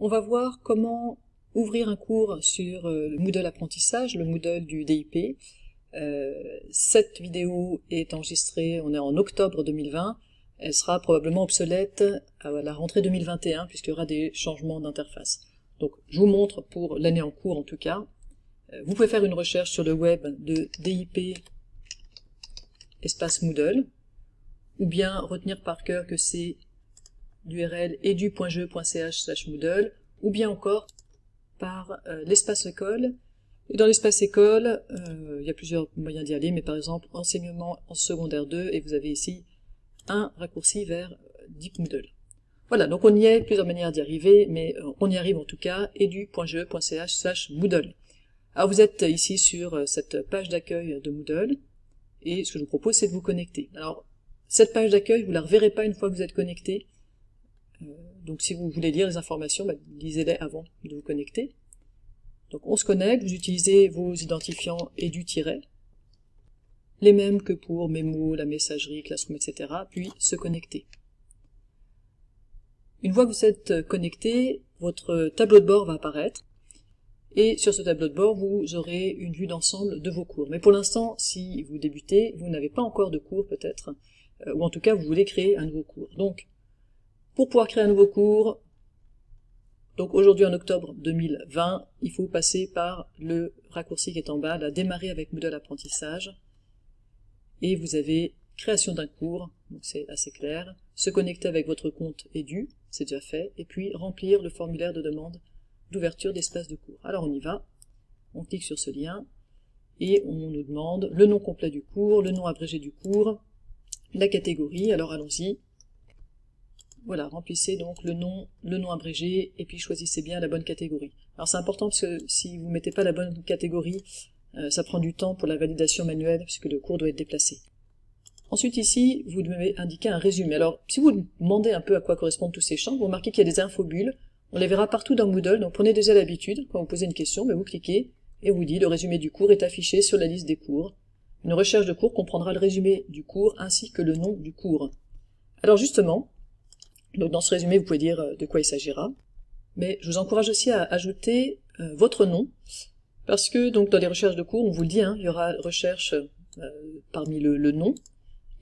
On va voir comment ouvrir un cours sur le Moodle apprentissage, le Moodle du DIP. Cette vidéo est enregistrée, on est en octobre 2020, elle sera probablement obsolète à la rentrée 2021 puisqu'il y aura des changements d'interface. Donc je vous montre pour l'année en cours en tout cas. Vous pouvez faire une recherche sur le web de DIP espace Moodle, ou bien retenir par cœur que c'est l'URL edu.je.ch/Moodle, ou bien encore par l'espace école. Et dans l'espace école, il y a plusieurs moyens d'y aller, mais par exemple enseignement en secondaire 2, et vous avez ici un raccourci vers DIP Moodle. Voilà, donc on y est, plusieurs manières d'y arriver, mais on y arrive en tout cas, edu.je.ch/Moodle. Alors vous êtes ici sur cette page d'accueil de Moodle, et ce que je vous propose c'est de vous connecter. Alors cette page d'accueil, vous ne la reverrez pas une fois que vous êtes connecté, donc si vous voulez lire les informations, lisez-les avant de vous connecter. Donc on se connecte, vous utilisez vos identifiants edu-, les mêmes que pour Memo, la messagerie, Classroom, etc., puis se connecter. Une fois que vous êtes connecté, votre tableau de bord va apparaître, et sur ce tableau de bord, vous aurez une vue d'ensemble de vos cours. Mais pour l'instant, si vous débutez, vous n'avez pas encore de cours peut-être, ou en tout cas vous voulez créer un nouveau cours. Donc, pour pouvoir créer un nouveau cours, donc aujourd'hui en octobre 2020, il faut passer par le raccourci qui est en bas, là, démarrer avec Moodle apprentissage, et vous avez création d'un cours, donc c'est assez clair, se connecter avec votre compte edu, c'est déjà fait, et puis remplir le formulaire de demande d'ouverture d'espace de cours. Alors on y va, on clique sur ce lien, et on nous demande le nom complet du cours, le nom abrégé du cours, la catégorie, alors allons-y. Voilà, remplissez donc le nom abrégé, et puis choisissez bien la bonne catégorie. Alors c'est important parce que si vous ne mettez pas la bonne catégorie, ça prend du temps pour la validation manuelle, puisque le cours doit être déplacé. Ensuite ici, vous devez indiquer un résumé. Alors si vous demandez un peu à quoi correspondent tous ces champs, vous remarquez qu'il y a des infobulles, on les verra partout dans Moodle, donc prenez déjà l'habitude, quand vous posez une question, vous cliquez, et vous dit le résumé du cours est affiché sur la liste des cours. Une recherche de cours comprendra le résumé du cours ainsi que le nom du cours. Alors justement, donc dans ce résumé vous pouvez dire de quoi il s'agira, mais je vous encourage aussi à ajouter votre nom, parce que donc dans les recherches de cours, on vous le dit, il y aura recherche parmi le nom,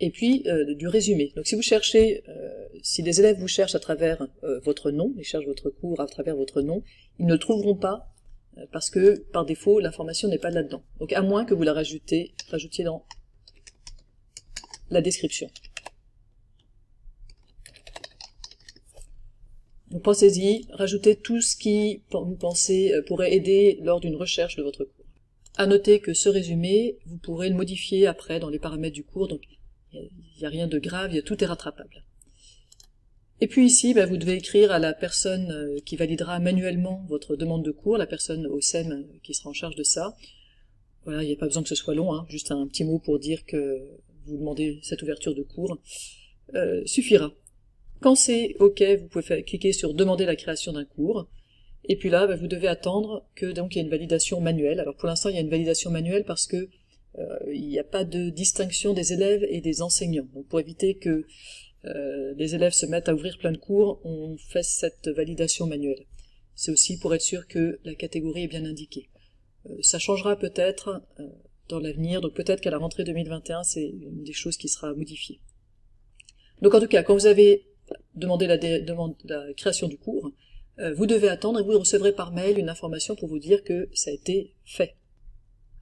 et puis du résumé. Donc si vous cherchez, si les élèves vous cherchent à travers votre nom, ils cherchent votre cours à travers votre nom, ils ne le trouveront pas, parce que par défaut l'information n'est pas là-dedans. Donc à moins que vous la rajoutiez dans la description. Donc pensez-y, rajoutez tout ce qui vous pensez pourrait aider lors d'une recherche de votre cours. À noter que ce résumé, vous pourrez le modifier après dans les paramètres du cours, donc il n'y a rien de grave, tout est rattrapable. Et puis ici, vous devez écrire à la personne qui validera manuellement votre demande de cours, la personne au SEM qui sera en charge de ça. Voilà, il n'y a pas besoin que ce soit long, juste un petit mot pour dire que vous demandez cette ouverture de cours suffira. Quand c'est OK, vous pouvez cliquer sur « Demander la création d'un cours ». Et puis là, vous devez attendre que donc il y ait une validation manuelle. Alors pour l'instant, il y a une validation manuelle parce que il n'y a pas de distinction des élèves et des enseignants. Donc pour éviter que les élèves se mettent à ouvrir plein de cours, on fait cette validation manuelle. C'est aussi pour être sûr que la catégorie est bien indiquée. Ça changera peut-être dans l'avenir, donc peut-être qu'à la rentrée 2021, c'est une des choses qui sera modifiée. Donc en tout cas, quand vous avez demandé la création du cours, vous devez attendre et vous recevrez par mail une information pour vous dire que ça a été fait.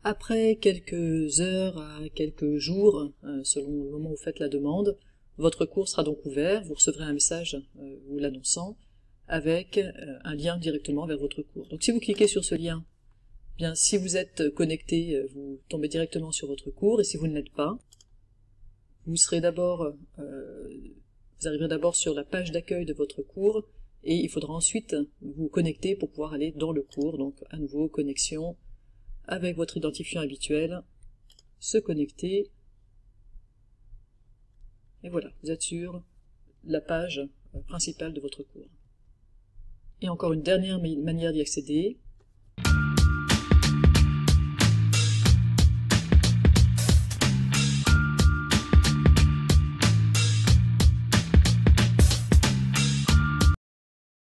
Après quelques heures à quelques jours, selon le moment où vous faites la demande, votre cours sera donc ouvert, vous recevrez un message vous l'annonçant, avec un lien directement vers votre cours. Donc si vous cliquez sur ce lien, bien si vous êtes connecté, vous tombez directement sur votre cours, et si vous ne l'êtes pas, vous serez d'abord, vous arriverez d'abord sur la page d'accueil de votre cours, et il faudra ensuite vous connecter pour pouvoir aller dans le cours, donc à nouveau connexion avec votre identifiant habituel, se connecter, et voilà, vous êtes sur la page principale de votre cours. Et encore une dernière manière d'y accéder,